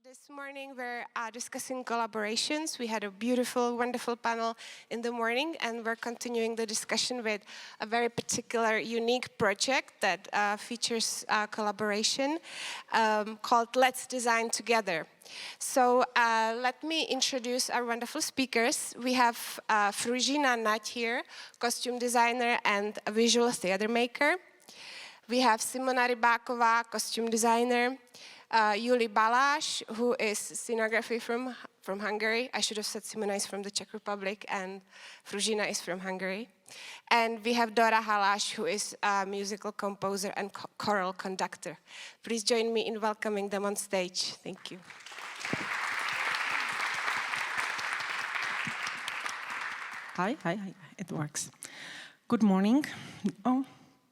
This morning we're discussing collaborations. We had a beautiful, wonderful panel in the morning, and we're continuing the discussion with a very particular, unique project that features collaboration called Let's Design Together. So let me introduce our wonderful speakers. We have Fruzsina Nagy here, costume designer and a visual theater maker. We have Simona Rybakova, costume designer. Juli Balázs, who is scenography from Hungary. I should have said Simona is from the Czech Republic and Fruzsina is from Hungary. And we have Dóra Halas, who is a musical composer and choral conductor. Please join me in welcoming them on stage. Thank you. Hi, it works. Good morning.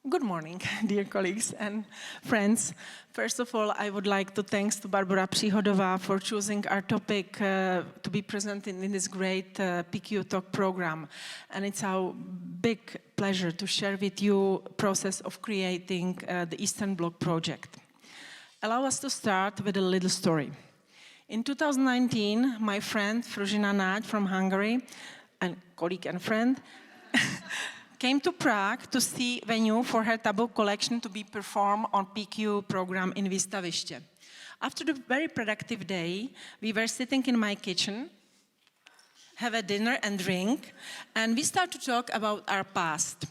Good morning, dear colleagues and friends. First of all, I would like to thank Barbara Příhodová for choosing our topic to be presented in this great PQ Talk program. And it's our big pleasure to share with you the process of creating the Eastern Bloc project. Allow us to start with a little story. In 2019, my friend Fruzsina Nagy from Hungary, and colleague and friend, came to Prague to see venue for her tableau collection to be performed on PQ program in Výstaviště. After the very productive day, we were sitting in my kitchen, have a dinner and drink, and we start to talk about our past.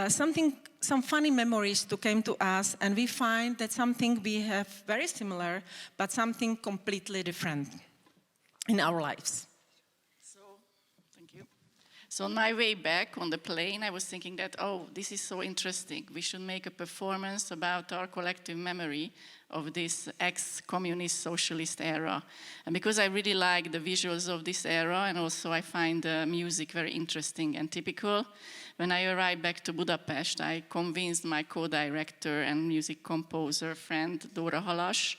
Some funny memories came to us, and we find that something we have very similar, but something completely different in our lives. So on my way back on the plane, I was thinking that, oh, this is so interesting. We should make a performance about our collective memory of this ex-communist socialist era. And because I really like the visuals of this era, and also I find the music very interesting and typical, when I arrived back to Budapest, I convinced my co-director and music composer friend, Dóra Halas,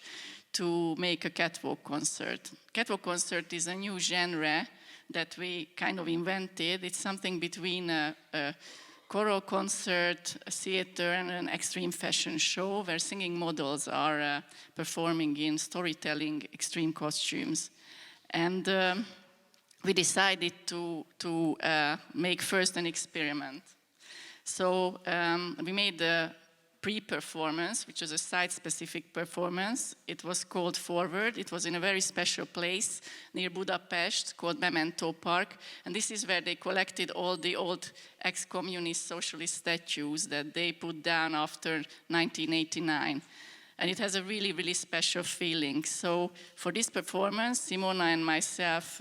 to make a catwalk concert. Catwalk concert is a new genre that we kind of invented. It's something between a choral concert, a theater, and an extreme fashion show where singing models are performing in storytelling extreme costumes. And we decided to make first an experiment. So we made the pre-performance, which was a site-specific performance. It was called Forward. It was in a very special place near Budapest called Memento Park. And this is where they collected all the old ex-communist socialist statues that they put down after 1989. And it has a really, really special feeling. So for this performance, Simona and myself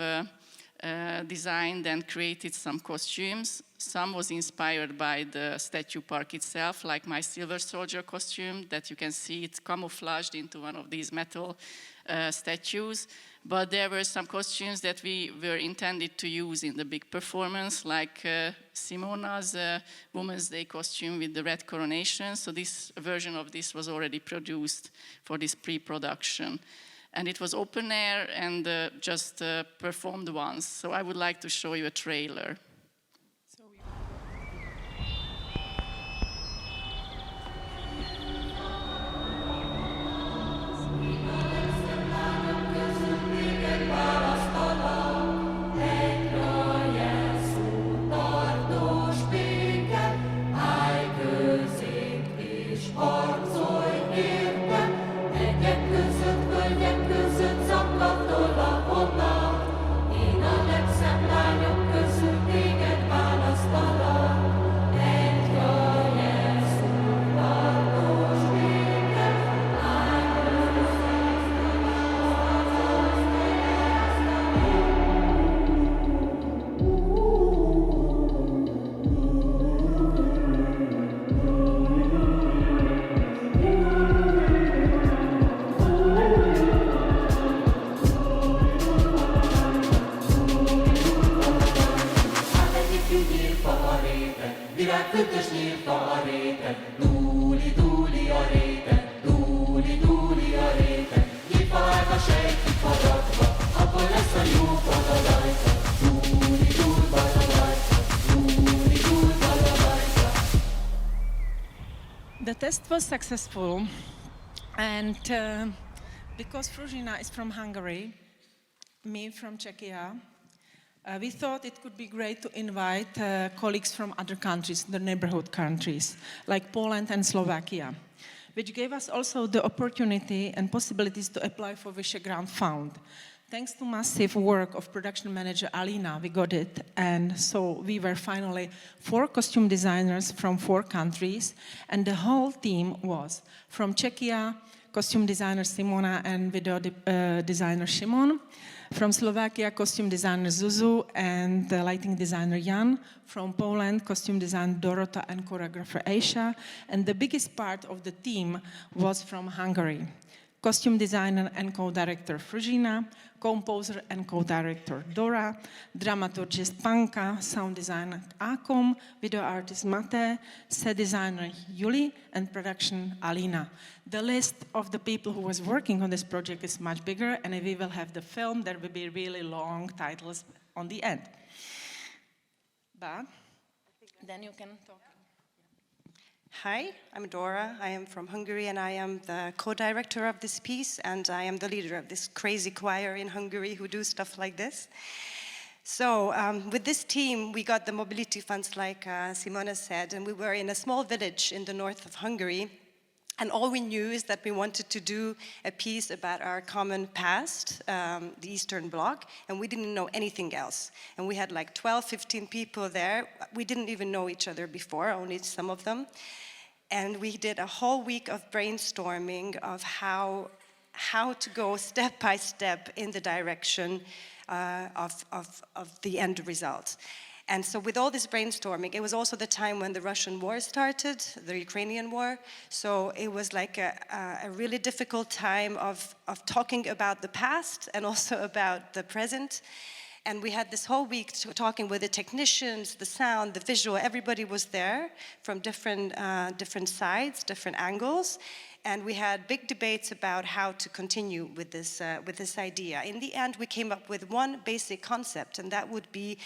designed and created some costumes. Some was inspired by the statue park itself, like my Silver Soldier costume that you can see. It's camouflaged into one of these metal statues. But there were some costumes that we were intended to use in the big performance, like Simona's Women's Day costume with the red coronation. So this version of this was already produced for this pre-production. And it was open air and just performed once. So I would like to show you a trailer. The test was successful, and because Fruzsina is from Hungary, me from Czechia, we thought it could be great to invite colleagues from other countries, the neighborhood countries, like Poland and Slovakia, which gave us also the opportunity and possibilities to apply for Visegrad Fund. Thanks to massive work of production manager Alina, we got it, and so we were finally 4 costume designers from 4 countries, and the whole team was from Czechia, costume designer Simona and video designer Šimon, from Slovakia, costume designer Zuzu and lighting designer Jan, from Poland, costume designer Dorota and choreographer Aisha, and the biggest part of the team was from Hungary. Costume designer and co-director Fruzsina, composer and co-director Dora, dramaturgist Panka, sound designer Akom, video artist Mate, set designer Juli, and production Alina. The list of the people who was working on this project is much bigger, and if we will have the film, there will be really long titles on the end. But then you can talk. Hi, I'm Dora. I am from Hungary and I am the co-director of this piece and I am the leader of this crazy choir in Hungary who do stuff like this. So with this team, we got the mobility funds like Simona said, and we were in a small village in the north of Hungary. And all we knew is that we wanted to do a piece about our common past, the Eastern Bloc, and we didn't know anything else. And we had like 12, 15 people there. We didn't even know each other before, only some of them. And we did a whole week of brainstorming of how to go step by step in the direction of the end result. And so with all this brainstorming, it was also the time when the Russian war started, the Ukrainian war. So it was like a really difficult time of talking about the past and also about the present. And we had this whole week talking with the technicians, the sound, the visual, everybody was there from different sides, different angles. And we had big debates about how to continue with this idea. In the end, we came up with one basic concept, and that would be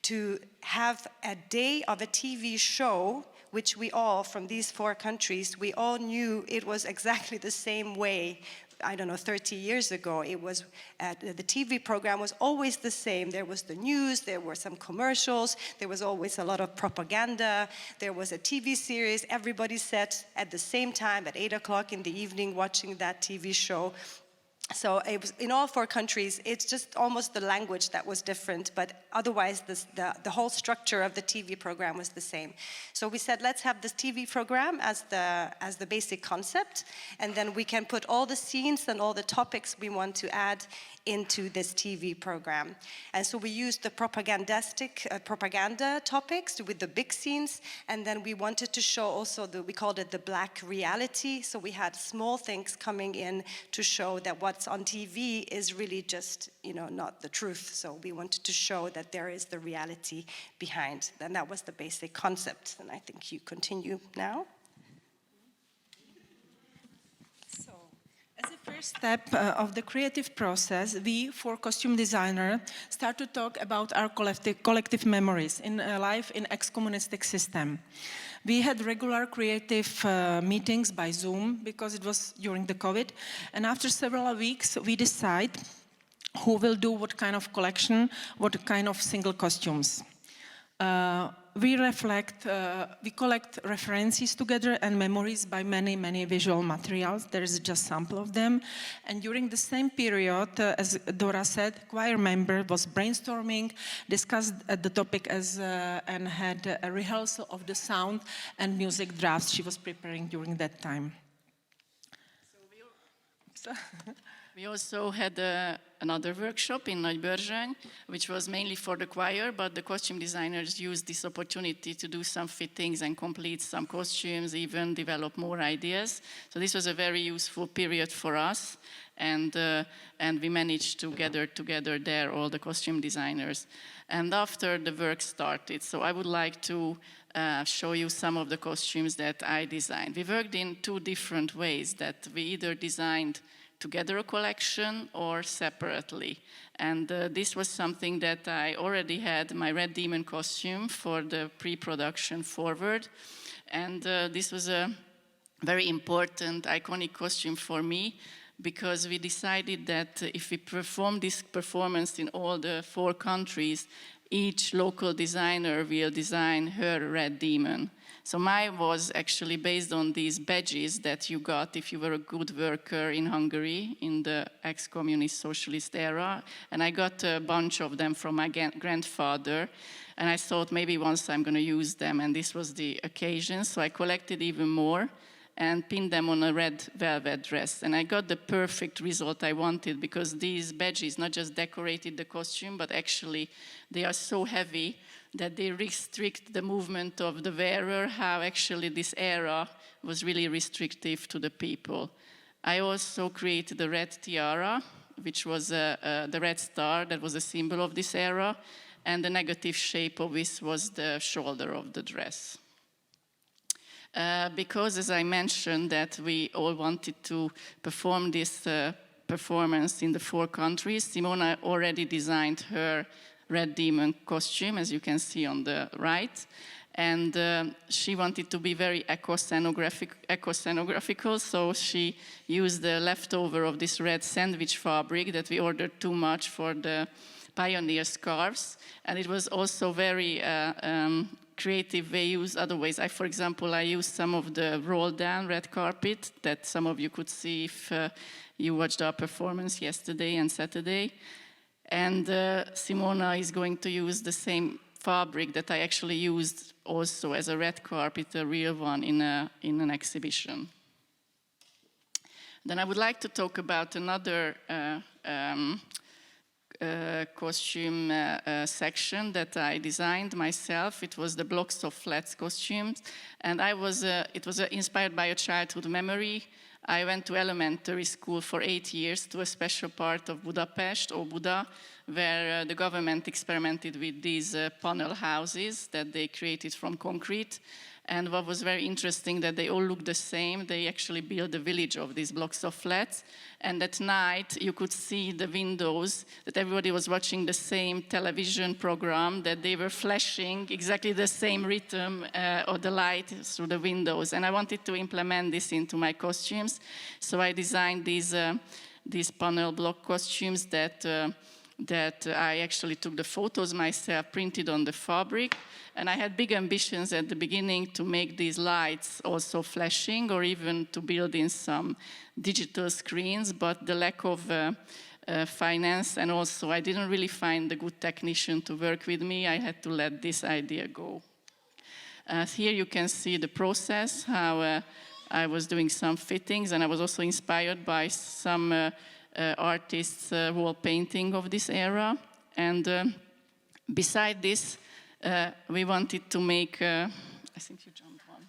to have a day of a TV show, which we all, from these 4 countries, we all knew it was exactly the same way, I don't know, 30 years ago. It was, the TV program was always the same. There was the news, there were some commercials, there was always a lot of propaganda, there was a TV series, everybody sat at the same time at 8 o'clock in the evening watching that TV show. So it was in all 4 countries, it's just almost the language that was different, but otherwise the whole structure of the TV program was the same. So we said, let's have this TV program as the basic concept, and then we can put all the scenes and all the topics we want to add into this TV program. And so we used the propaganda topics with the big scenes, and then we wanted to show also we called it the black reality. So we had small things coming in to show that what's on TV is really just, not the truth. So we wanted to show that there is the reality behind. And that was the basic concept. And I think you continue now. As a first step of the creative process, we, 4 costume designers, start to talk about our collective memories in life in ex-communistic system. We had regular creative meetings by Zoom because it was during the COVID, and after several weeks we decide who will do what kind of collection, what kind of single costumes. We collect references together and memories by many, many visual materials. There is just a sample of them. And during the same period, as Dora said, choir member was brainstorming, discussed the topic and had a rehearsal of the sound and music drafts she was preparing during that time. We also had another workshop in Nagybörzsöny, which was mainly for the choir, but the costume designers used this opportunity to do some fittings and complete some costumes, even develop more ideas. So this was a very useful period for us, and we managed to gather together there all the costume designers. And after the work started, so I would like to show you some of the costumes that I designed. We worked in 2 different ways, that we either designed together a collection or separately. And this was something that I already had my Red Demon costume for the pre-production forward. And this was a very important, iconic costume for me because we decided that if we perform this performance in all the 4 countries, each local designer will design her red demon. So mine was actually based on these badges that you got if you were a good worker in Hungary in the ex-communist socialist era. And I got a bunch of them from my grandfather. And I thought maybe once I'm going to use them, and this was the occasion. So I collected even more and pinned them on a red velvet dress. And I got the perfect result I wanted, because these badges not just decorated the costume, but actually they are so heavy that they restrict the movement of the wearer, how actually this era was really restrictive to the people. I also created the red tiara, which was the red star that was a symbol of this era, and the negative shape of this was the shoulder of the dress. Because, as I mentioned, that we all wanted to perform this performance in the 4 countries, Simona already designed her red demon costume, as you can see on the right. And she wanted to be very eco-scenographical, so she used the leftover of this red sandwich fabric that we ordered too much for the pioneer scarves. And it was also very creative way used other ways. For example, I used some of the roll-down red carpet that some of you could see if you watched our performance yesterday and Saturday. And Simona is going to use the same fabric that I actually used also as a red carpet, a real one, in an exhibition. Then I would like to talk about another costume section that I designed myself. It was the blocks of flats costumes, and it was inspired by a childhood memory. I went to elementary school for 8 years to a special part of Budapest, Óbuda, where the government experimented with these panel houses that they created from concrete. And what was very interesting, that they all look the same. They actually built a village of these blocks of flats. And at night, you could see the windows, that everybody was watching the same television program, that they were flashing exactly the same rhythm of the light through the windows. And I wanted to implement this into my costumes. So I designed these panel block costumes that I actually took the photos myself, printed on the fabric. And I had big ambitions at the beginning to make these lights also flashing, or even to build in some digital screens, but the lack of finance, and also I didn't really find a good technician to work with me. I had to let this idea go. Here you can see the process, how I was doing some fittings, and I was also inspired by some artists' wall painting of this era. And beside this, we wanted to make, I think you jumped one.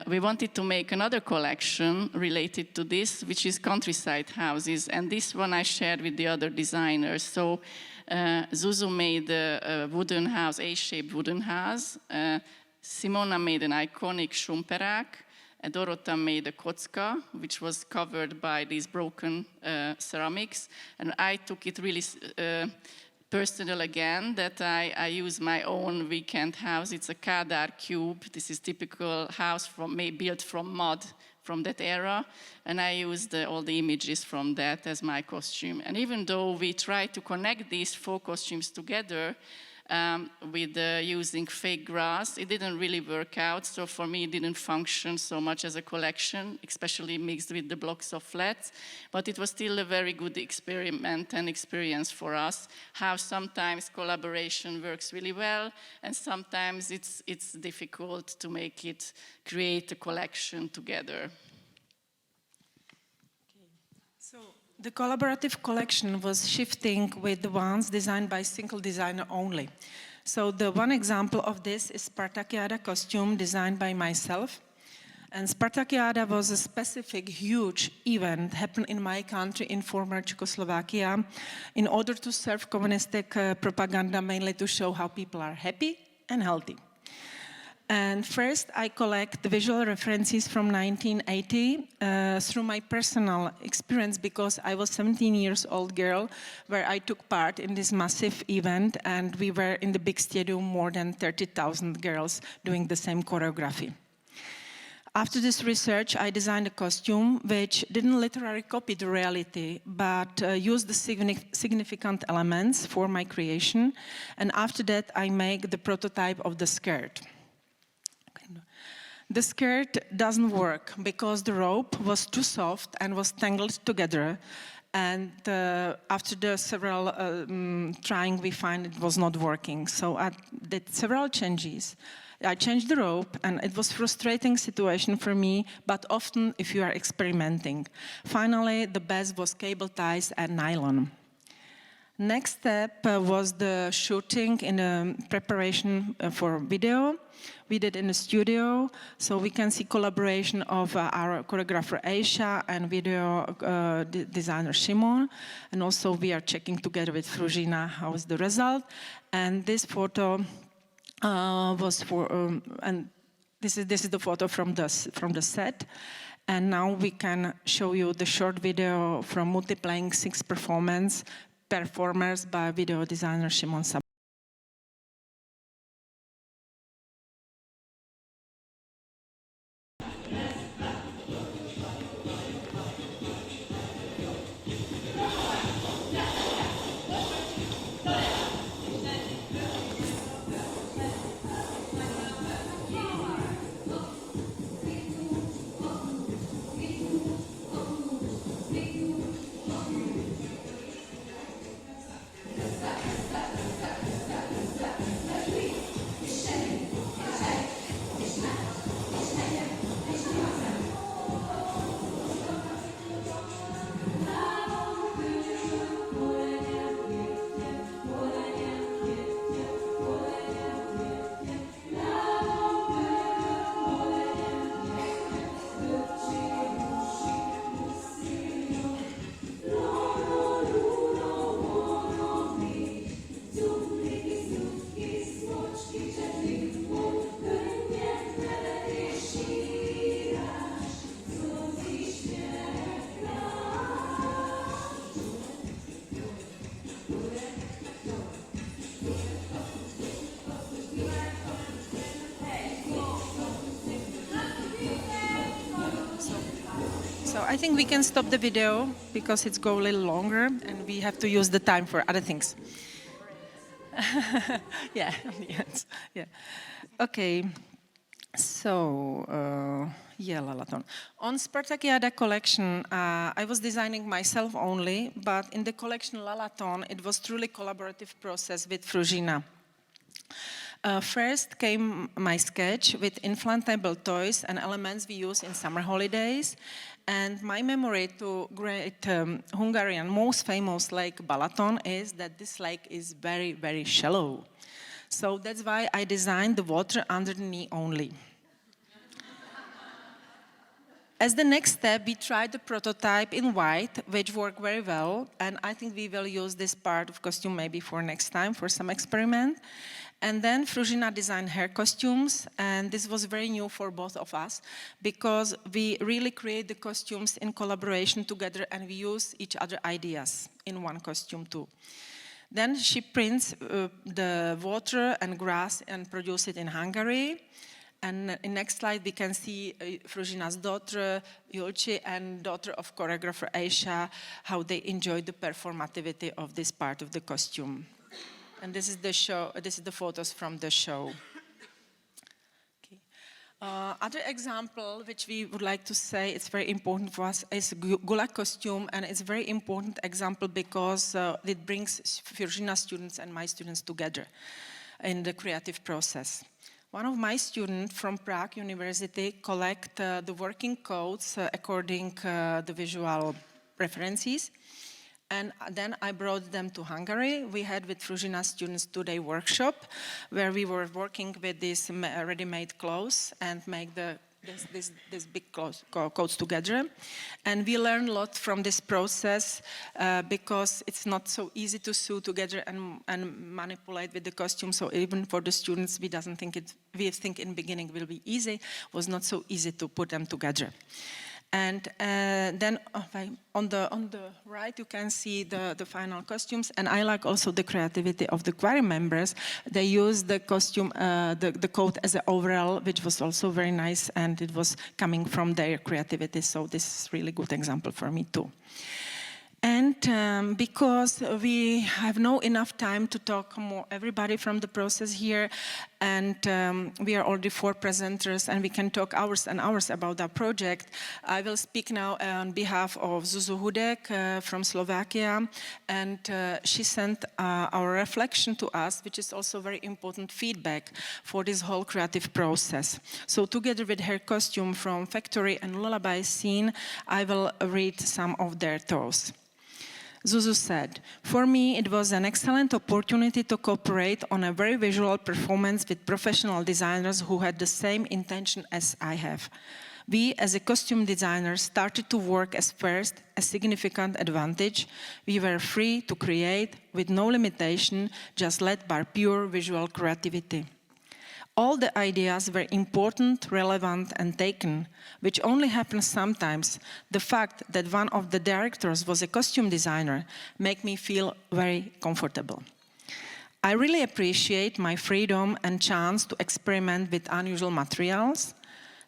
We wanted to make another collection related to this, which is countryside houses. And this one I shared with the other designers. So Zuzu made a wooden house, A-shaped wooden house. Simona made an iconic Schumperak. Dorota made a kocka, which was covered by these broken ceramics. And I took it really personal again, that I use my own weekend house. It's a Kádár cube. This is typical house built from mud from that era. And I used all the images from that as my costume. And even though we tried to connect these 4 costumes together, with using fake grass, it didn't really work out. So for me, it didn't function so much as a collection, especially mixed with the blocks of flats. But it was still a very good experiment and experience for us, how sometimes collaboration works really well, and sometimes it's difficult to create a collection together. The collaborative collection was shifting with the ones designed by a single designer only. So the one example of this is Spartakiada costume designed by myself. And Spartakiada was a specific, huge event happened in my country, in former Czechoslovakia, in order to serve communistic propaganda, mainly to show how people are happy and healthy. And first, I collect the visual references from 1980 through my personal experience, because I was a 17 years old girl where I took part in this massive event, and we were in the big stadium, more than 30,000 girls doing the same choreography. After this research, I designed a costume which didn't literally copy the reality, but used the significant elements for my creation. And after that, I make the prototype of the skirt. The skirt doesn't work because the rope was too soft and was tangled together. And after the several trying, we find it was not working. So I did several changes. I changed the rope, and it was a frustrating situation for me, but often if you are experimenting. Finally, the best was cable ties and nylon. Next step was the shooting in a preparation for video. We did in the studio, so we can see collaboration of our choreographer Aisha and video designer Simon. And also we are checking together with Fruzsina how is the result. And this photo was for, and this is the photo from the set. And now we can show you the short video from Multiplaying 6 performers by video designer Simon. So I think we can stop the video because it's go a little longer and we have to use the time for other things. Yeah, yeah. Okay, so yeah, Lalaton. On Spartakiada collection, I was designing myself only, but in the collection Lalaton, it was truly collaborative process with Fruzsina. First came my sketch with inflatable toys and elements we use in summer holidays. And my memory to great Hungarian most famous lake Balaton is that this lake is very, very shallow. So that's why I designed the water under the knee only. As the next step, we tried the prototype in white, which worked very well. And I think we will use this part of costume maybe for next time for some experiment. And then Fruzsina designed her costumes, and this was very new for both of us because we really create the costumes in collaboration together and we use each other ideas in one costume too. Then she prints the water and grass and produce it in Hungary. And in next slide we can see Fruzsina's daughter Julci and daughter of choreographer Aisha, how they enjoyed the performativity of this part of the costume. And this is the show. This is the photos from the show. Okay. Other example, which we would like to say, it's very important for us, is Gulag costume, and it's a very important example because it brings Fruzsina students and my students together in the creative process. One of my students from Prague University collect the working codes according the visual references. And then I brought them to Hungary. We had with Fruzsina students 2-day workshop where we were working with these ready-made clothes and make this big coats together. And we learned a lot from this process because it's not so easy to sew together and manipulate with the costume. So even for the students, we think in the beginning will be easy. It was not so easy to put them together. And then on the right, you can see the final costumes. And I like also the creativity of the choir members. They used the costume, the coat as an overall, which was also very nice. And it was coming from their creativity. So this is really good example for me too. And because we have no enough time to talk more, everybody from the process here, and we are already 4 presenters, and we can talk hours and hours about our project, I will speak now on behalf of Zuzu Hudek from Slovakia, and she sent our reflection to us, which is also very important feedback for this whole creative process. So together with her costume from Factory and Lullaby Scene, I will read some of their thoughts. Zuzu said, "For me, it was an excellent opportunity to cooperate on a very visual performance with professional designers who had the same intention as I have. We, as a costume designers, started to work as first a significant advantage. We were free to create with no limitation, just led by pure visual creativity. All the ideas were important, relevant, and taken, which only happens sometimes. The fact that one of the directors was a costume designer made me feel very comfortable. I really appreciate my freedom and chance to experiment with unusual materials.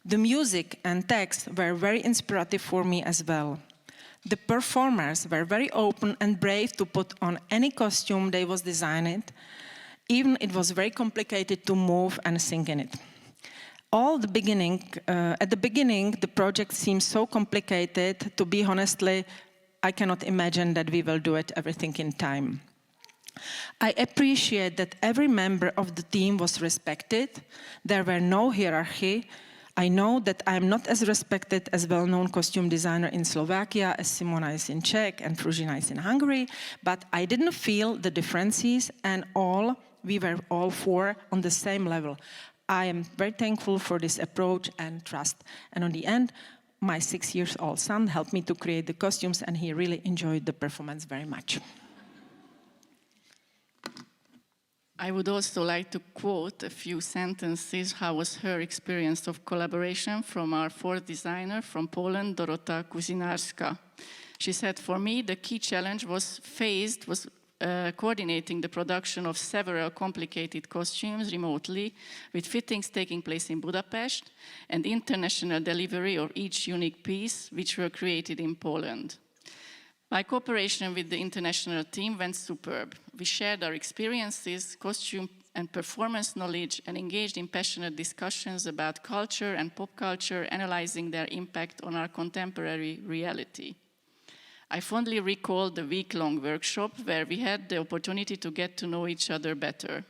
The music and text were very inspirative for me as well. The performers were very open and brave to put on any costume they was designed. Even it was very complicated to move and sing in it. At the beginning, the project seemed so complicated. To be honestly, I cannot imagine that we will do it everything in time. I appreciate that every member of the team was respected. There were no hierarchy. I know that I am not as respected as well-known costume designer in Slovakia as Simona is in Czech and Fruzsina is in Hungary, but I didn't feel the differences, and we were all 4 on the same level. I am very thankful for this approach and trust. And on the end, my 6-year-old son helped me to create the costumes, and he really enjoyed the performance very much. I would also like to quote a few sentences how was her experience of collaboration from our 4th designer from Poland, Dóra Kuźniarska. She said, "For me, the key challenge was coordinating the production of several complicated costumes remotely, with fittings taking place in Budapest and international delivery of each unique piece, which were created in Poland. My cooperation with the international team went superb. We shared our experiences, costume and performance knowledge, and engaged in passionate discussions about culture and pop culture, analyzing their impact on our contemporary reality. I fondly recall the week-long workshop where we had the opportunity to get to know each other better.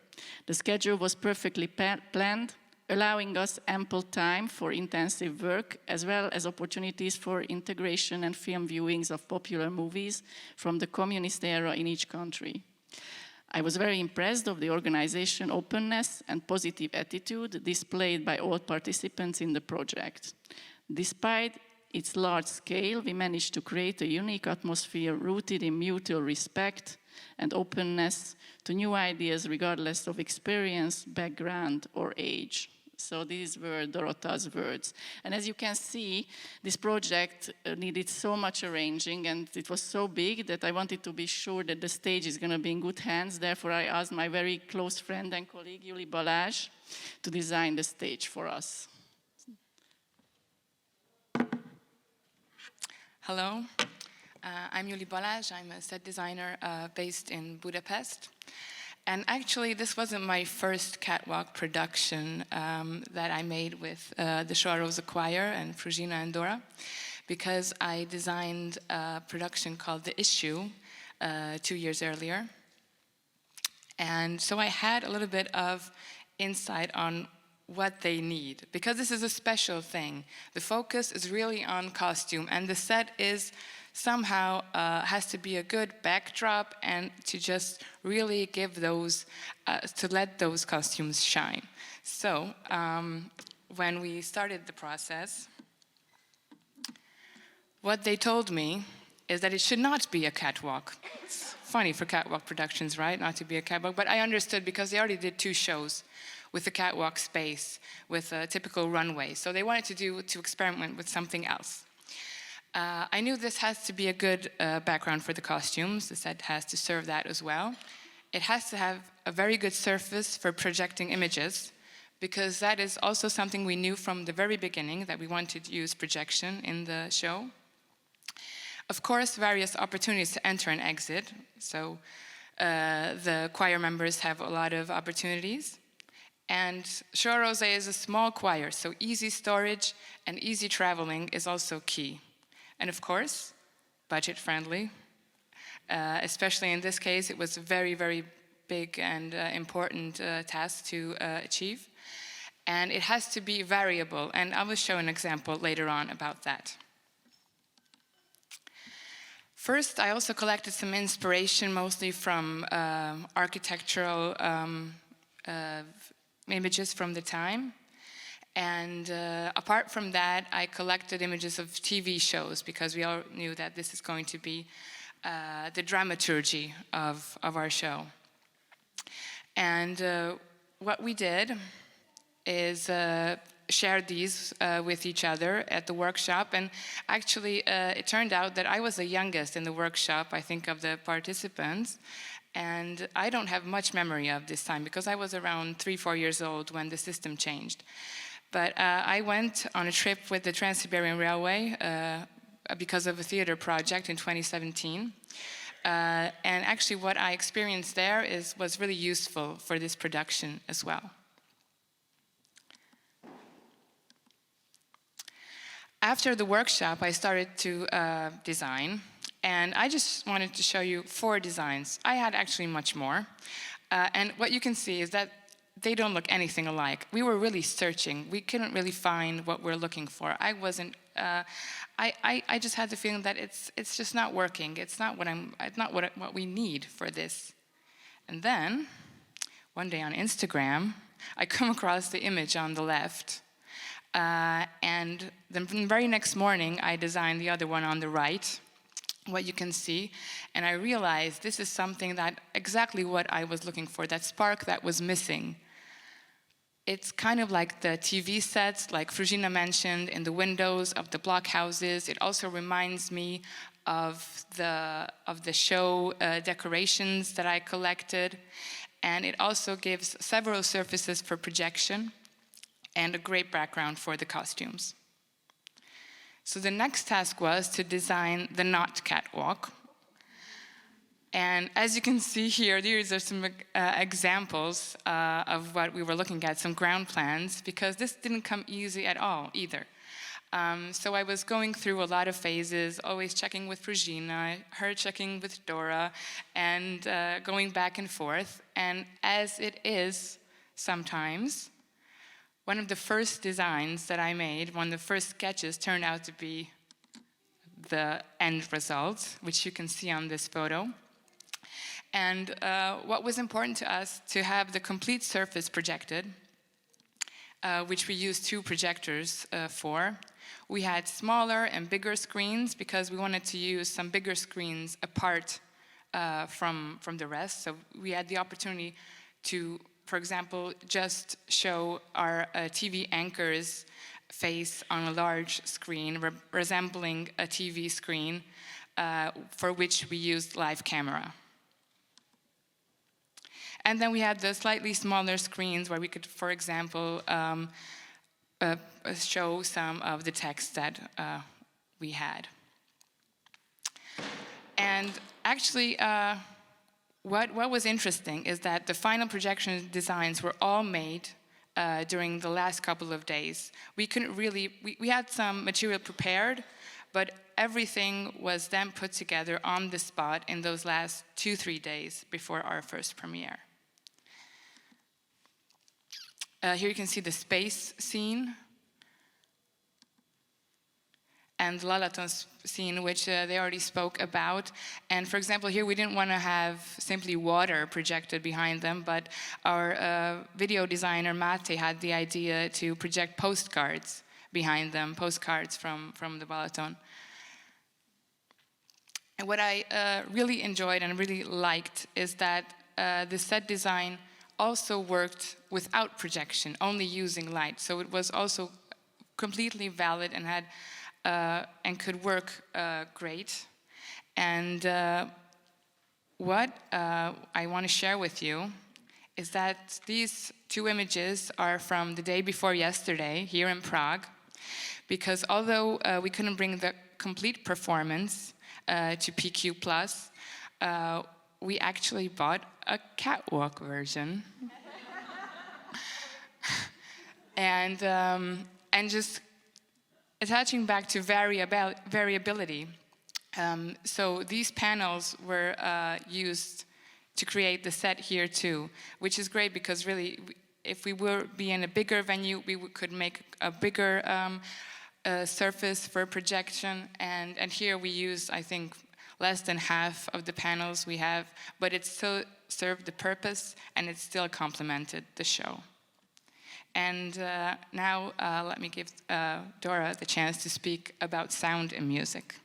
The schedule was perfectly planned, allowing us ample time for intensive work, as well as opportunities for integration and film viewings of popular movies from the communist era in each country. I was very impressed of the organization openness and positive attitude displayed by all participants in the project. Despite its large scale, we managed to create a unique atmosphere rooted in mutual respect and openness to new ideas regardless of experience, background, or age." So these were Dorota's words. And as you can see, this project needed so much arranging, and it was so big that I wanted to be sure that the stage is going to be in good hands. Therefore, I asked my very close friend and colleague, Juli Balázs, to design the stage for us. Hello, I'm Juli Balázs. I'm a set designer based in Budapest. And actually, this wasn't my first catwalk production that I made with the Shoah Rosa Choir and Fruzsina and Dóra, because I designed a production called The Issue 2 years earlier. And so I had a little bit of insight on what they need, because this is a special thing. The focus is really on costume, and the set is somehow has to be a good backdrop and to just really give those, to let those costumes shine. So when we started the process, what they told me is that it should not be a catwalk. It's funny for catwalk productions, right? Not to be a catwalk, but I understood because they already did 2 shows with the catwalk space, with a typical runway. So they wanted to experiment with something else. I knew this has to be a good background for the costumes. The set has to serve that as well. It has to have a very good surface for projecting images, because that is also something we knew from the very beginning, that we wanted to use projection in the show. Of course, various opportunities to enter and exit. So the choir members have a lot of opportunities. And Show Rosé is a small choir, so easy storage and easy traveling is also key. And of course, budget friendly. Especially in this case, it was a very, very big and important task to achieve. And it has to be variable, and I will show an example later on about that. First, I also collected some inspiration, mostly from architectural images from the time. And apart from that, I collected images of TV shows, because we all knew that this is going to be the dramaturgy of our show. And what we did is share these with each other at the workshop. And actually, it turned out that I was the youngest in the workshop, I think, of the participants. And I don't have much memory of this time, because I was around 3-4 years old when the system changed. But I went on a trip with the Trans-Siberian Railway because of a theater project in 2017. And actually what I experienced there was really useful for this production as well. After the workshop, I started to design, and I just wanted to show you 4 designs. I had actually much more. And what you can see is that they don't look anything alike. We were really searching. We couldn't really find what we're looking for. I wasn't. I just had the feeling that it's just not working. It's not what we need for this. And then one day on Instagram, I come across the image on the left, and the very next morning I designed the other one on the right, what you can see, and I realized this is something that exactly what I was looking for, that spark that was missing. It's kind of like the TV sets, like Fruzsina mentioned, in the windows of the blockhouses. It also reminds me of the show decorations that I collected. And it also gives several surfaces for projection and a great background for the costumes. So the next task was to design the not catwalk. And as you can see here, these are some examples of what we were looking at, some ground plans, because this didn't come easy at all either. So I was going through a lot of phases, always checking with Fruzsina, her checking with Dora, and going back and forth. And as it is sometimes, one of the first designs that I made, one of the first sketches, turned out to be the end result, which you can see on this photo. And what was important to us, to have the complete surface projected, which we used 2 projectors for. We had smaller and bigger screens, because we wanted to use some bigger screens apart from the rest. So we had the opportunity to, for example, just show our TV anchor's face on a large screen, resembling a TV screen, for which we used live camera. And then we had the slightly smaller screens where we could, for example, show some of the text that we had. And actually, what was interesting is that the final projection designs were all made during the last couple of days. We couldn't really, we had some material prepared, but everything was then put together on the spot in those last 2-3 days before our first premiere. Here you can see the space scene and the Lalaton scene, which they already spoke about. And for example, here we didn't want to have simply water projected behind them, but our video designer, Mate, had the idea to project postcards behind them, postcards from the Balaton. And what I really enjoyed and really liked is that the set design also worked without projection, only using light. So it was also completely valid and had and could work great. And what I want to share with you is that these two images are from the day before yesterday here in Prague, because although we couldn't bring the complete performance to PQ+, we actually bought a catwalk version. And just attaching back to variability. So these panels were used to create the set here too, which is great because really, if we were be in a bigger venue, we could make a bigger surface for projection. And here we use, I think, less than half of the panels we have, but it still served the purpose and it still complemented the show. And now let me give Dora the chance to speak about sound and music.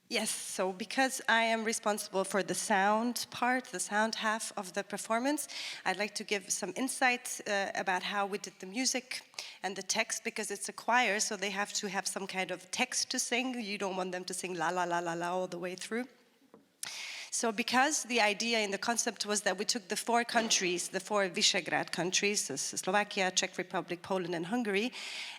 Yes, so because I am responsible for the sound part, the sound half of the performance, I'd like to give some insights about how we did the music and the text, because it's a choir, so they have to have some kind of text to sing. You don't want them to sing la la la la la all the way through. So because the idea and the concept was that we took the four countries, the four Visegrad countries, Slovakia, Czech Republic, Poland, and Hungary,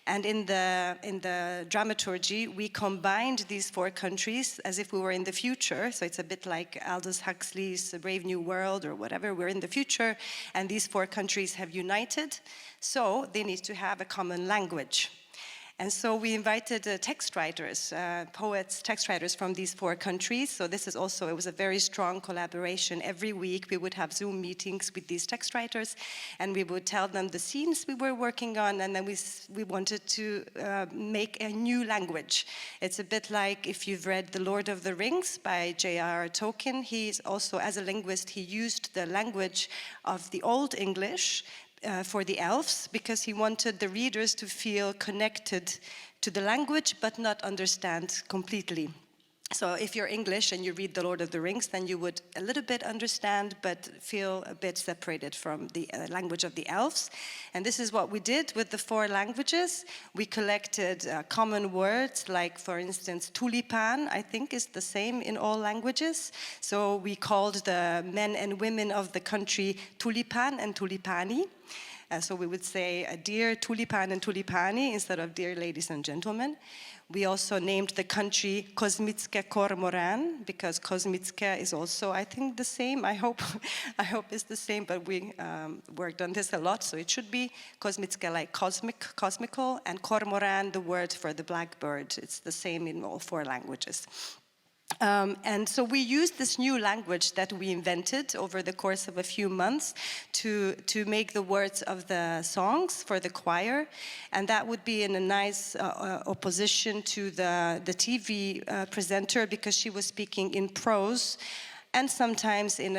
and in the dramaturgy, we combined these four countries as if we were in the future. So it's a bit like Aldous Huxley's Brave New World or whatever. We're in the future, and these four countries have united, so they need to have a common language. And so we invited text writers, poets, text writers from these four countries. So this is also, it was a very strong collaboration. Every week we would have Zoom meetings with these text writers, and we would tell them the scenes we were working on, and then we wanted to make a new language. It's a bit like if you've read The Lord of the Rings by J.R.R. Tolkien. He's also, as a linguist, he used the language of the Old English for the elves, because he wanted the readers to feel connected to the language but not understand completely. So if you're English and you read The Lord of the Rings, then you would a little bit understand but feel a bit separated from the language of the elves. And this is what we did with the four languages. We collected common words, like, for instance, tulipan, I think, is the same in all languages. So we called the men and women of the country tulipan and tulipani. So we would say, dear tulipan and tulipani, instead of dear ladies and gentlemen. We also named the country Kosmické Kormoran, because Kosmické is also, I think, the same. I hope it's the same, but we worked on this a lot, so it should be Kosmické, like cosmical, and Kormoran, the word for the blackbird. It's the same in all four languages. And so we used this new language that we invented over the course of a few months to make the words of the songs for the choir, and that would be in a nice opposition to the TV presenter, because she was speaking in prose, and sometimes in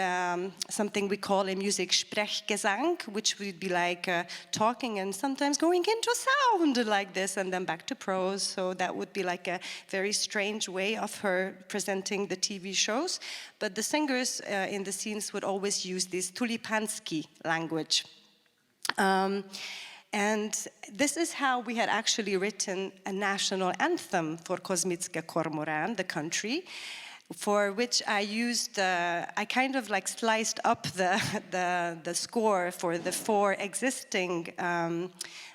something we call in music Sprechgesang, which would be like talking and sometimes going into sound like this and then back to prose. So that would be like a very strange way of her presenting the TV shows. But the singers in the scenes would always use this tulipansky language. And this is how we had actually written a national anthem for Kosmické Kormoran, the country, for which I used, I kind of like sliced up the score for the four existing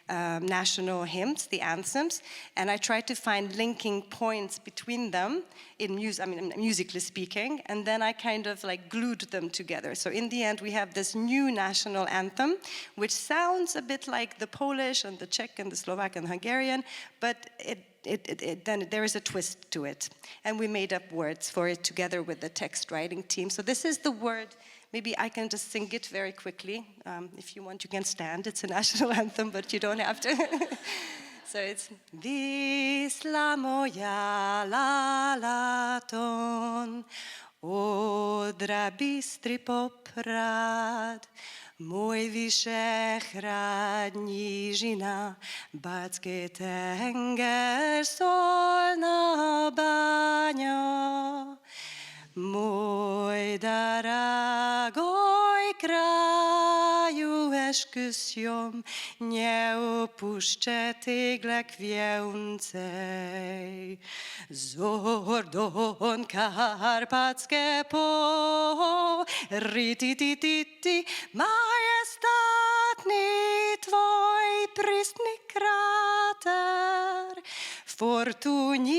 national hymns, the anthems, and I tried to find linking points between them in music, musically speaking, and then I kind of like glued them together. So in the end, we have this new national anthem, which sounds a bit like the Polish and the Czech and the Slovak and Hungarian, but then there is a twist to it. And we made up words for it together with the text writing team. So this is the word. Maybe I can just sing it very quickly. If you want, you can stand. It's a national anthem, but you don't have to. So it's Wisla moja lalaton, Odra bystry poprad, Mój Visegrád nížina, Bácski tenger, Solna bánya. Mój drágoj kraju eskysjom, nie opuszczę tyglek więcej. Zordon karpackie po, rititititi, majestatny twoj prystny krater, fortuniczo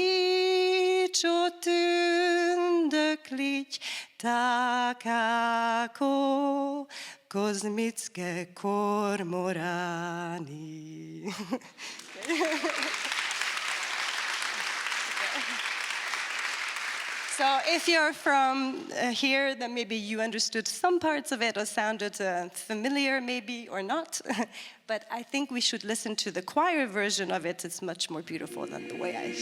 tündöklić, tak jako kozmickie kormorani. So if you're from here, then maybe you understood some parts of it or sounded familiar maybe or not. But I think we should listen to the choir version of it. It's much more beautiful than the way I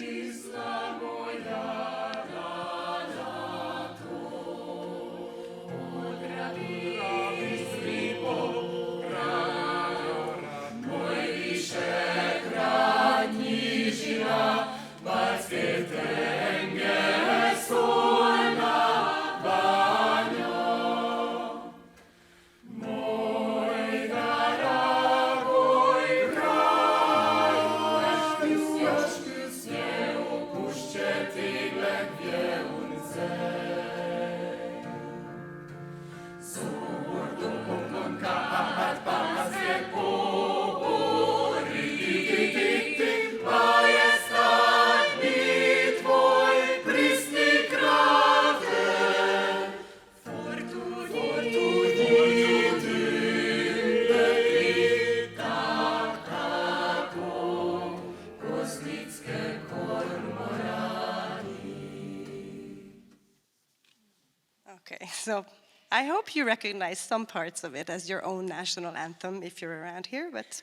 Okay, so I hope you recognize some parts of it as your own national anthem if you're around here, but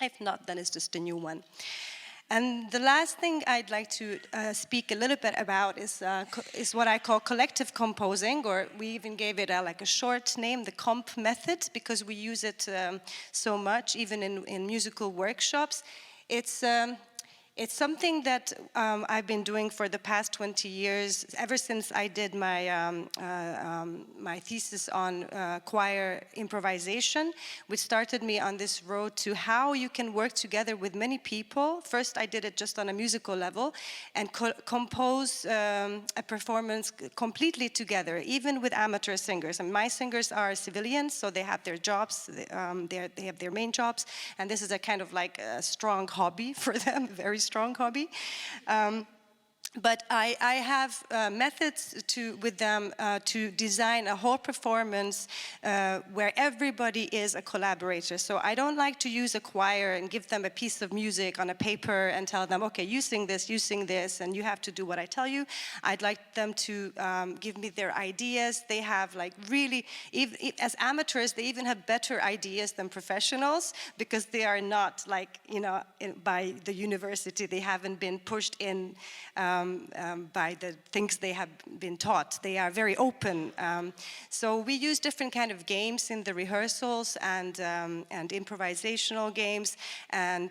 if not, then it's just a new one. And the last thing I'd like to speak a little bit about is what I call collective composing, or we even gave it like a short name, the comp method, because we use it so much, even in musical workshops. It's something that I've been doing for the past 20 years, ever since I did my my thesis on choir improvisation, which started me on this road to how you can work together with many people. First, I did it just on a musical level and compose a performance completely together, even with amateur singers. And my singers are civilians, so they have their jobs, they have their main jobs, and this is a kind of like a strong hobby for them, very strong hobby. But I have methods with them to design a whole performance where everybody is a collaborator. So I don't like to use a choir and give them a piece of music on a paper and tell them, okay, you sing this, and you have to do what I tell you. I'd like them to give me their ideas. They have like really, as amateurs, they even have better ideas than professionals because they are not like, you know, by the university, they haven't been pushed in by the things they have been taught. They are very open. So we use different kind of games in the rehearsals and improvisational games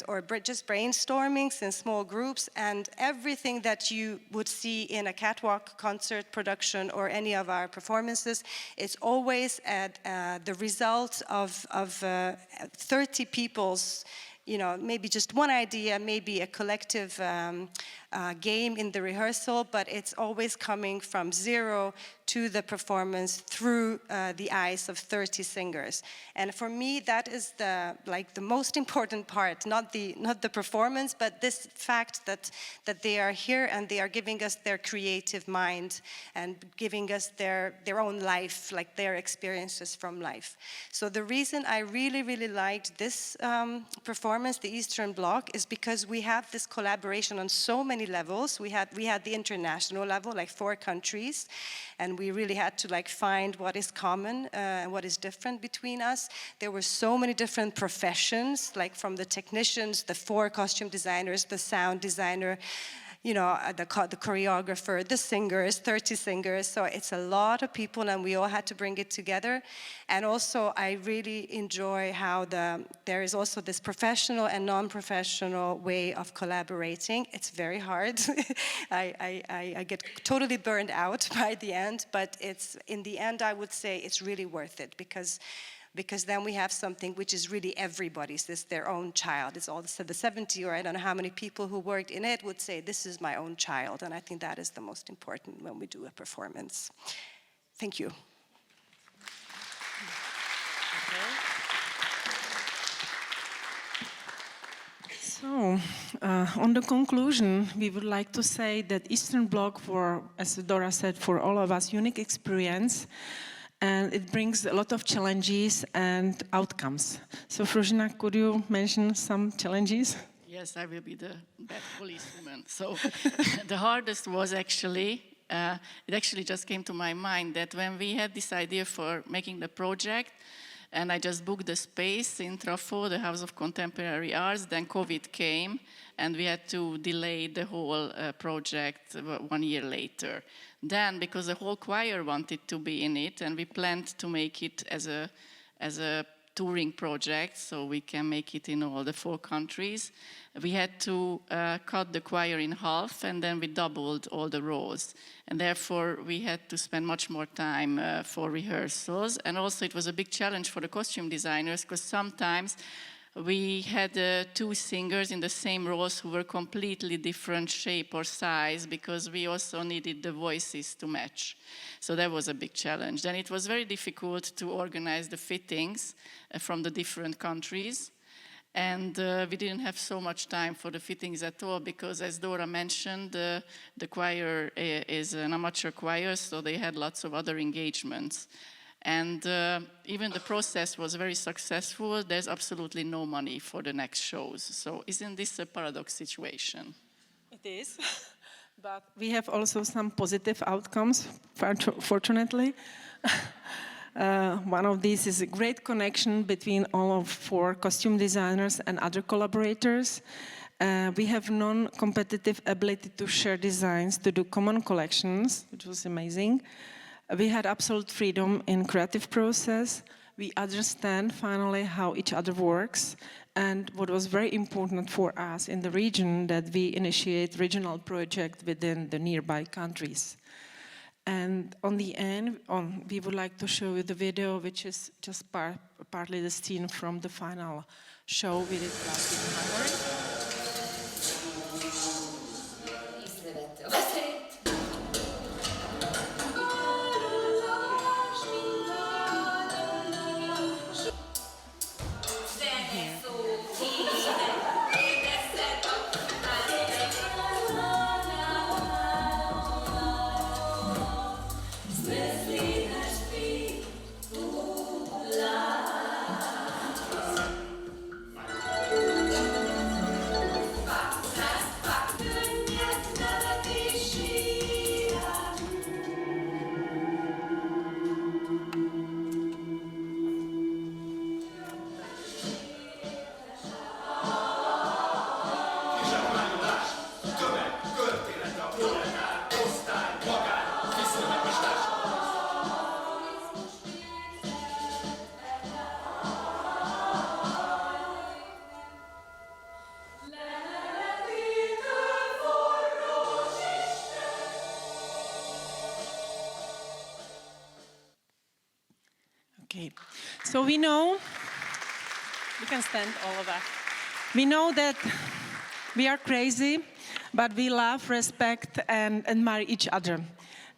or just brainstormings in small groups, and everything that you would see in a catwalk concert production or any of our performances is always the result of 30 people's, you know, maybe just one idea, maybe a collective game in the rehearsal, but it's always coming from zero to the performance through the eyes of 30 singers. And for me, that is the most important part, not the performance, but this fact that they are here and they are giving us their creative mind and giving us their own life, like their experiences from life. So the reason I really, really liked this performance, the Eastern Bloc, is because we have this collaboration on so many levels. We had the international level, like 4 countries, and we really had to like find what is common and what is different between us. There were so many different professions, like from the technicians, the 4 costume designers, the sound designer, you know, the choreographer, the singers, 30 singers. So it's a lot of people, and we all had to bring it together. And also, I really enjoy how there is also this professional and non-professional way of collaborating. It's very hard. I get totally burned out by the end, but in the end, I would say it's really worth it, because because then we have something which is really everybody's, this their own child. It's all the 70 or I don't know how many people who worked in it would say, this is my own child. And I think that is the most important when we do a performance. Thank you. So, on the conclusion, we would like to say that Eastern Bloc, as Dora said, for all of us, unique experience, and it brings a lot of challenges and outcomes. So, Fruzsina, could you mention some challenges? Yes, I will be the bad policewoman. So, the hardest was actually, it actually just came to my mind that when we had this idea for making the project, and I just booked the space in Trafo, the House of Contemporary Arts. Then COVID came, and we had to delay the whole project 1 year later. Then, because the whole choir wanted to be in it, and we planned to make it as a touring project, so we can make it in all the 4 countries, we had to cut the choir in half, and then we doubled all the roles. And therefore, we had to spend much more time for rehearsals. And also, it was a big challenge for the costume designers, because sometimes we had 2 singers in the same roles who were completely different shape or size, because we also needed the voices to match. So that was a big challenge. Then it was very difficult to organize the fittings from the different countries. And we didn't have so much time for the fittings at all, because as Dora mentioned, the choir is an amateur choir, so they had lots of other engagements. And even the process was very successful. There's absolutely no money for the next shows. So isn't this a paradox situation? It is, but we have also some positive outcomes, fortunately. One of these is a great connection between all of 4 costume designers and other collaborators. We have non-competitive ability to share designs, to do common collections, which was amazing. We had absolute freedom in creative process. We understand finally how each other works. And what was very important for us in the region, that we initiate regional projects within the nearby countries. And on the end, we would like to show you the video, which is just partly the scene from the final show we did last week in Hungary. Okay, so we know, we can stand all of us. We know that we are crazy, but we love, respect, and admire each other.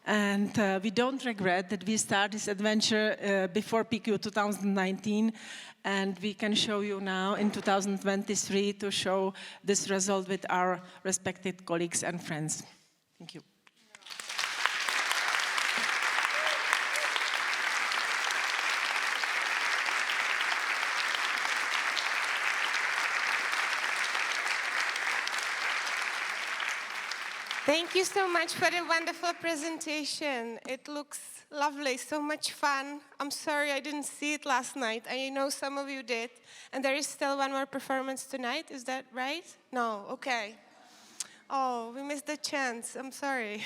And we don't regret that we started this adventure before PQ 2019, and we can show you now in 2023 to show this result with our respected colleagues and friends. Thank you. Thank you so much for the wonderful presentation. It looks lovely, so much fun. I'm sorry I didn't see it last night. I know some of you did. And there is still one more performance tonight, is that right? No, okay. Oh, we missed the chance, I'm sorry.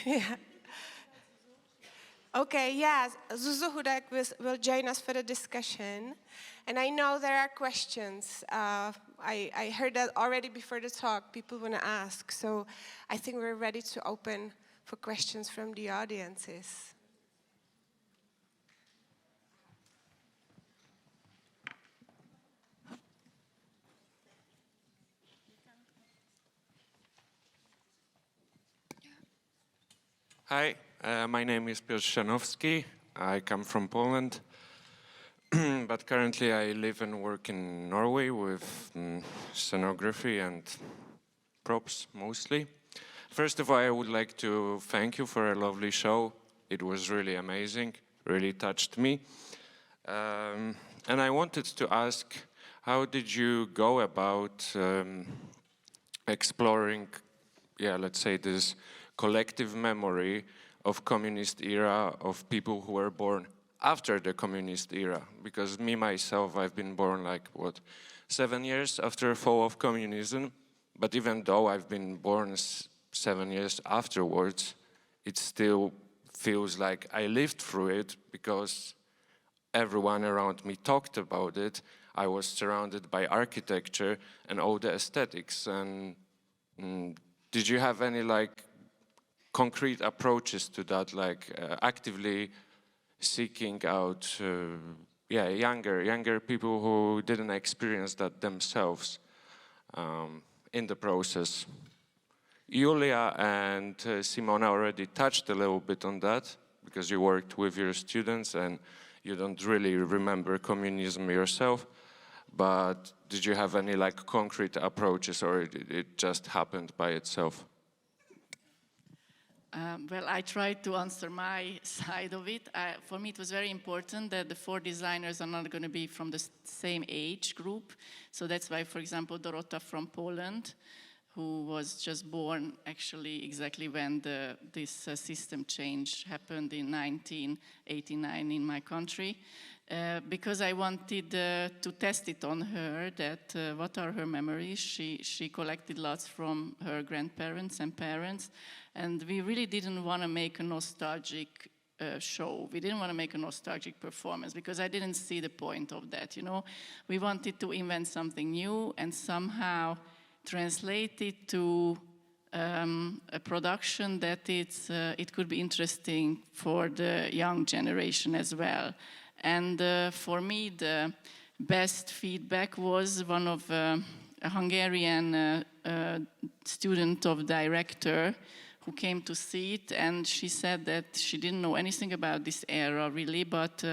Okay, yes, Zuzu Hudek will join us for the discussion. And I know there are questions. I heard that already before the talk, people want to ask. So I think we're ready to open for questions from the audiences. Hi, my name is Piotr Szanowski. I come from Poland, but currently I live and work in Norway with scenography and props mostly. First of all, I would like to thank you for a lovely show. It was really amazing, really touched me. And I wanted to ask, how did you go about exploring, let's say this collective memory of communist era, of people who were born after the communist era? Because me, myself, I've been born 7 years after the fall of communism. But even though I've been born 7 years afterwards, it still feels like I lived through it because everyone around me talked about it. I was surrounded by architecture and all the aesthetics. And did you have any concrete approaches to that, actively seeking out younger people who didn't experience that themselves in the process? Julia and Simona already touched a little bit on that because you worked with your students and you don't really remember communism yourself. But did you have any concrete approaches, or it just happened by itself? Well, I tried to answer my side of it. For me, it was very important that the 4 designers are not going to be from the same age group. So that's why, for example, Dorota from Poland, who was just born actually exactly when this system change happened in 1989 in my country, because I wanted to test it on her, that what are her memories. She collected lots from her grandparents and parents, and we really didn't want to make a nostalgic show. We didn't want to make a nostalgic performance because I didn't see the point of that, you know. We wanted to invent something new and somehow translate it to a production that it could be interesting for the young generation as well. And for me, the best feedback was one of a Hungarian student of director who came to see it, and she said that she didn't know anything about this era really, but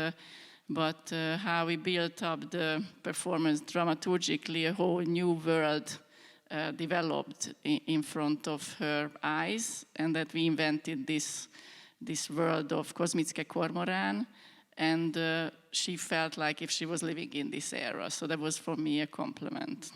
how we built up the performance dramaturgically, a whole new world developed in front of her eyes, and that we invented this world of Kozmicke Kormorán, and she felt like if she was living in this era. So that was for me a compliment.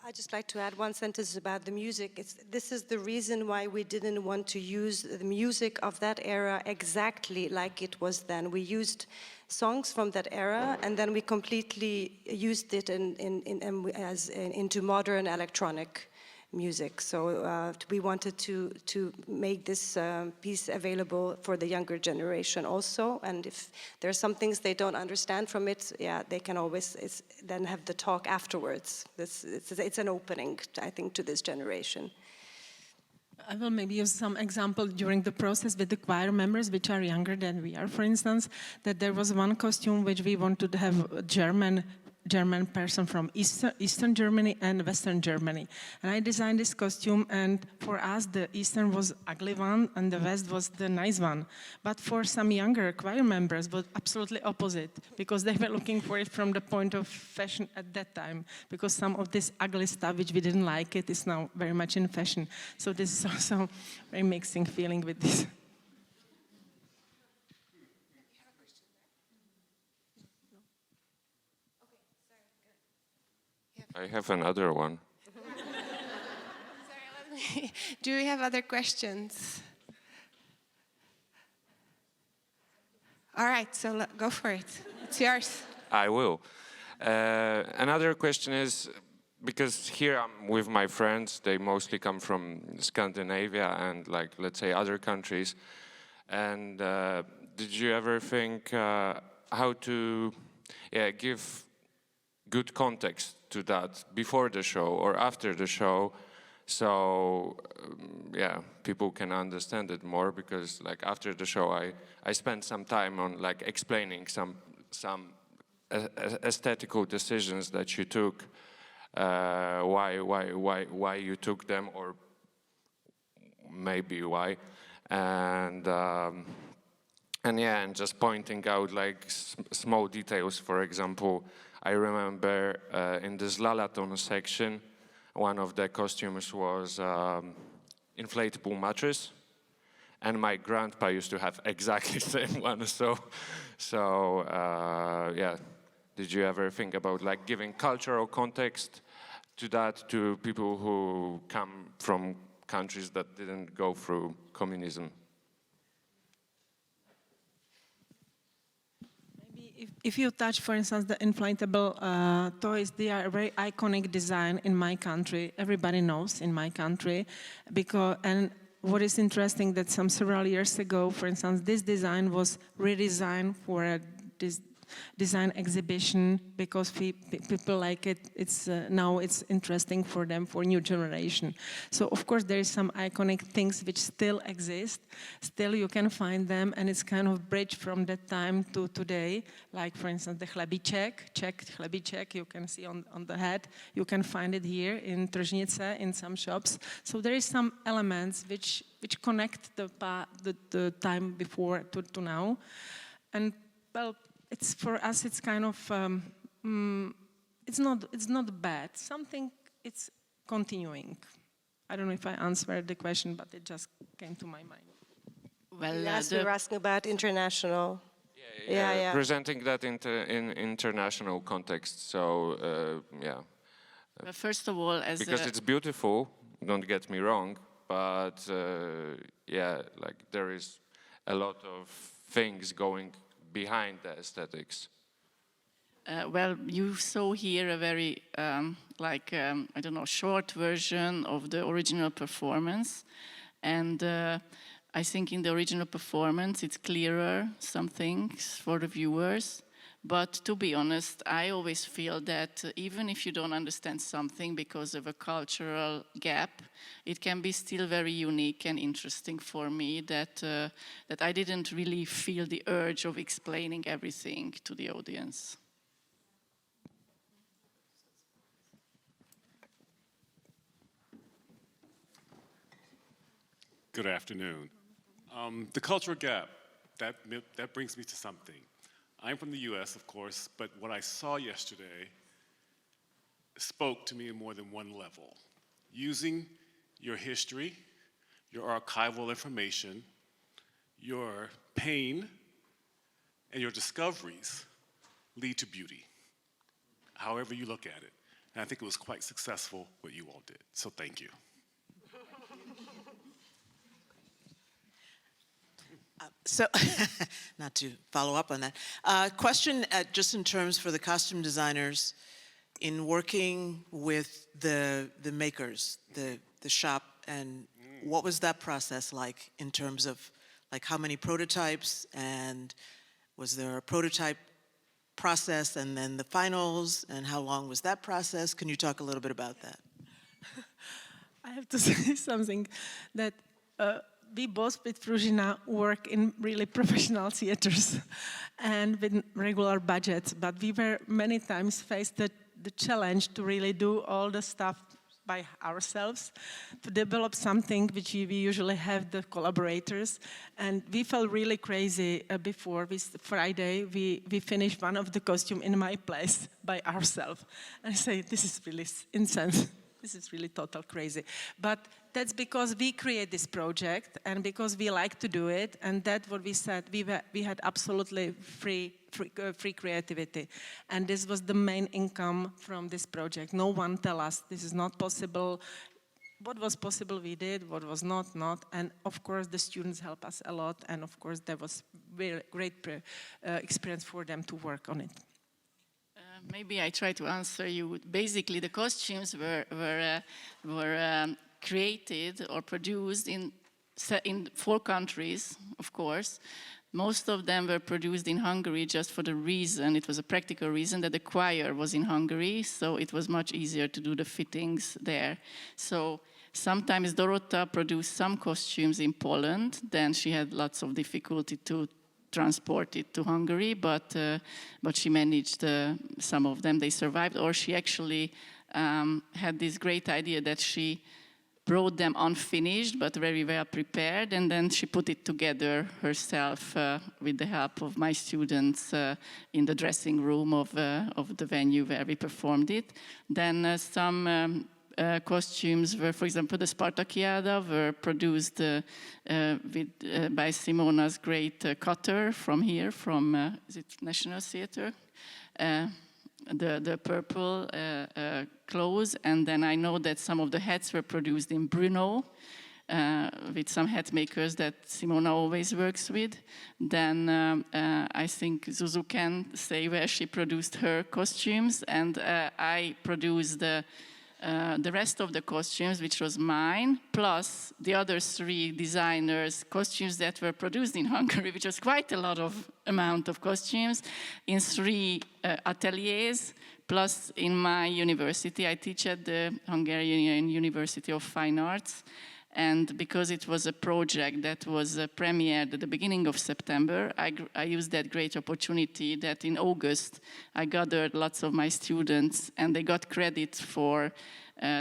I'd just like to add one sentence about the music. This is the reason why we didn't want to use the music of that era exactly like it was then. We used songs from that era, and then we completely used it into modern electronic music. So we wanted to make this piece available for the younger generation also. And if there are some things they don't understand from it, they can always then have the talk afterwards. It's an opening, I think, to this generation. I will maybe use some example during the process with the choir members, which are younger than we are, for instance, that there was one costume which we wanted to have a German person from Eastern Germany and Western Germany. And I designed this costume, and for us the Eastern was ugly one and the West was the nice one. But for some younger choir members, it was absolutely opposite, because they were looking for it from the point of fashion at that time, because some of this ugly stuff which we didn't like it is now very much in fashion. So this is also a very mixing feeling with this. I have another one. Sorry, do we have other questions? All right, so go for it. It's yours. I will. Another question is, because here I'm with my friends, they mostly come from Scandinavia and let's say other countries. And did you ever think how to give good context to that before the show or after the show, so people can understand it more? Because after the show I spent some time on explaining some aesthetical decisions that you took, why you took them, or maybe why. And yeah, and just pointing out like small details. For example, I remember in the Zlalaton section, one of the costumes was inflatable mattress, and my grandpa used to have exactly the same one. So yeah, did you ever think about like giving cultural context to that to people who come from countries that didn't go through communism? If you touch, for instance, the inflatable toys, they are a very iconic design in my country. Everybody knows in my country. And what is interesting that several years ago, for instance, this design was redesigned for a design exhibition because people like it. Now it's interesting for them, for new generation. So of course there is some iconic things which still exist. Still you can find them, and it's kind of bridge from that time to today. Like for instance the chlebíček, Czech chlebíček, you can see on the head. You can find it here in Tržnice in some shops. So there is some elements which connect the time before to now, and well. It's for us. It's kind of it's not bad. Something it's continuing. I don't know if I answered the question, but it just came to my mind. Well, Yes, we were asking about international. Yeah. Presenting that in international context. So yeah. well, first of all, Because it's beautiful. Don't get me wrong, but yeah, like there is a lot of things going behind the aesthetics. Well, you saw here a very, I don't know, short version of the original performance. And I think in the original performance, it's clearer, some things for the viewers. But to be honest, I always feel that even if you don't understand something because of a cultural gap, it can be still very unique and interesting for me that I didn't really feel the urge of explaining everything to the audience. Good afternoon. The cultural gap, that brings me to something. I'm from the US, of course, but what I saw yesterday spoke to me in more than one level. Using your history, your archival information, your pain, and your discoveries lead to beauty, however you look at it. And I think it was quite successful what you all did, so thank you. So, not to follow up on that, question just in terms for the costume designers, in working with the makers, the shop, and what was that process like in terms of like how many prototypes, and was there a prototype process and then the finals, and how long was that process? Can you talk a little bit about that? I have to say something that we both with Fruzsina work in really professional theaters and with regular budgets, but we were many times faced the challenge to really do all the stuff by ourselves, to develop something which we usually have the collaborators. And we felt really crazy before Friday, we finished one of the costume in my place by ourselves. And I say, this is really insane. This is really total crazy. But that's because we create this project and because we like to do it, and that's what we said. We had absolutely free creativity, and this was the main income from this project. No one tell us this is not possible. What was possible we did, what was not. And of course the students help us a lot, and of course there was very great experience for them to work on it. Maybe I try to answer you. Basically, the costumes were created or produced in 4 countries, of course. Most of them were produced in Hungary just for the reason, it was a practical reason, that the choir was in Hungary, so it was much easier to do the fittings there. So sometimes Dorota produced some costumes in Poland, then she had lots of difficulty to transport it to Hungary, but she managed some of them, they survived, or she actually had this great idea that she brought them unfinished but very well prepared, and then she put it together herself with the help of my students in the dressing room of the venue where we performed it. Then some costumes were, for example, the Spartakiada were produced by Simona's great cutter from here, from is it National Theatre? The purple clothes, and then I know that some of the hats were produced in Brno with some hat makers that Simona always works with. Then I think Zuzu can say where she produced her costumes, and I produced the rest of the costumes, which was mine, plus the other 3 designers' costumes that were produced in Hungary, which was quite a lot of amount of costumes, in 3 ateliers, plus in my university. I teach at the Hungarian University of Fine Arts, and because it was a project that was premiered at the beginning of September, I used that great opportunity that in August I gathered lots of my students, and they got credit for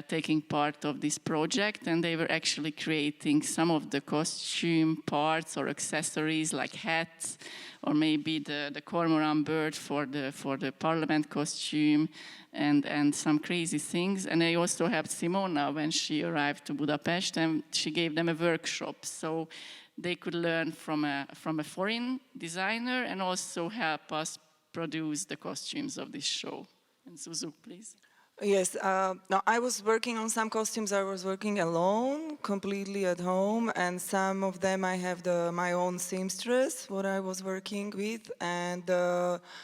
taking part of this project, and they were actually creating some of the costume parts or accessories like hats, or maybe the cormorant bird for the parliament costume, and some crazy things. And I also helped Simona when she arrived to Budapest, and she gave them a workshop, so they could learn from a foreign designer and also help us produce the costumes of this show. And Zuzu, please. Yes, no, I was working on some costumes. I was working alone, completely at home, and some of them I have my own seamstress, what I was working with, and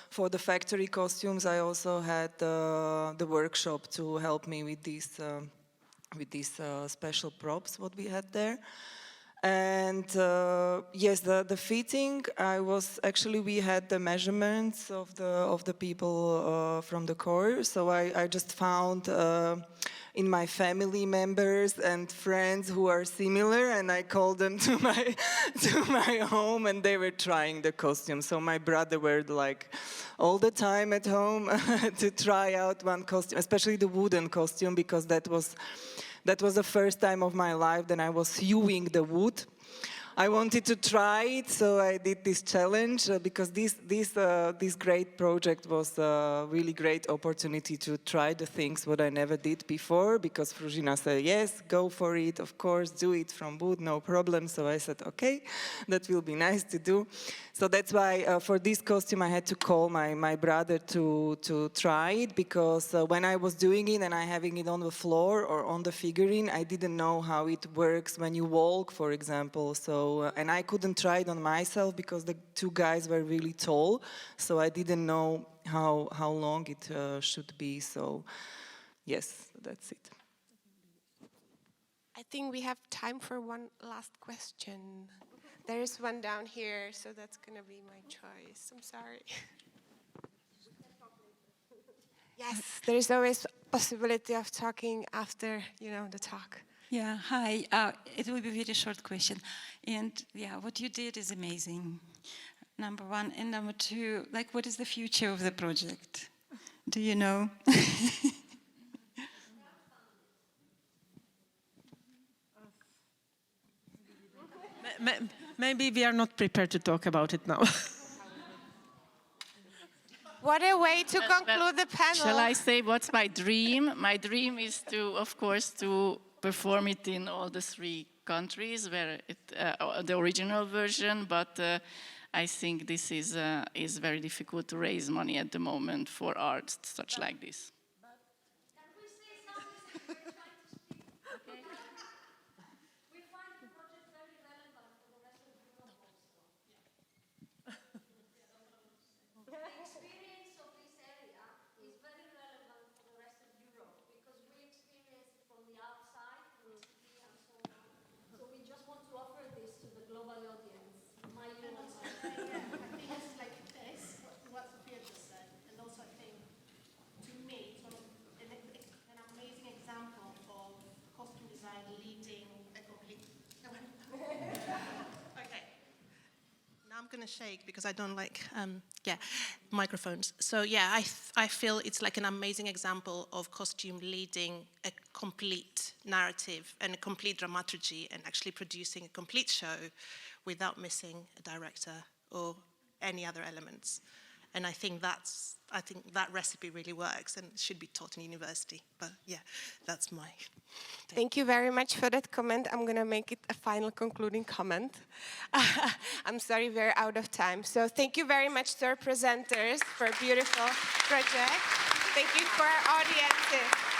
for the factory costumes I also had the workshop to help me with these special props what we had there. And yes, the fitting, we had the measurements of the people from the corps, so I just found in my family members and friends who are similar, and I called them to my home, and they were trying the costume. So my brother were like all the time at home to try out one costume, especially the wooden costume, because that was the first time of my life that I was hewing the wood. I wanted to try it, so I did this challenge because this great project was a really great opportunity to try the things what I never did before, because Fruzsina said, yes, go for it, of course, do it from wood, no problem. So I said, okay, that will be nice to do. So that's why for this costume I had to call my brother to try it, because when I was doing it and I having it on the floor or on the figurine, I didn't know how it works when you walk, for example. So and I couldn't try it on myself because the 2 guys were really tall, so I didn't know how long it should be. So yes, that's it. I think we have time for one last question. There is one down here, so that's going to be my choice. I'm sorry. Yes, there is always possibility of talking after, the talk. Yeah, hi. It will be a very short question. And yeah, what you did is amazing, number 1. And number 2, what is the future of the project? Do you know? Maybe we are not prepared to talk about it now. What a way to conclude the panel. Shall I say what's my dream? My dream is of course, to perform it in all the 3 countries where the original version, but I think this is very difficult to raise money at the moment for art such like this. Can we say something? We're trying to speak. Okay. We find the project very relevant for the rest of Europe also. The experience of this area is very relevant for the rest of Europe because we experience it from the outside, from TV and so on. So we just want to offer this to the global audience. I think it's like this, what Sophia just said, and also I think, to me, sort of an amazing example of costume design leading a complete... Okay. Now I'm going to shake because I don't like, microphones. So yeah, I feel it's like an amazing example of costume leading a complete narrative and a complete dramaturgy and actually producing a complete show without missing a director or any other elements. And I think that recipe really works and should be taught in university. But yeah, that's my take. Thank you very much for that comment. I'm going to make it a final concluding comment. I'm sorry, we're out of time. So thank you very much to our presenters for a beautiful project. Thank you for our audiences.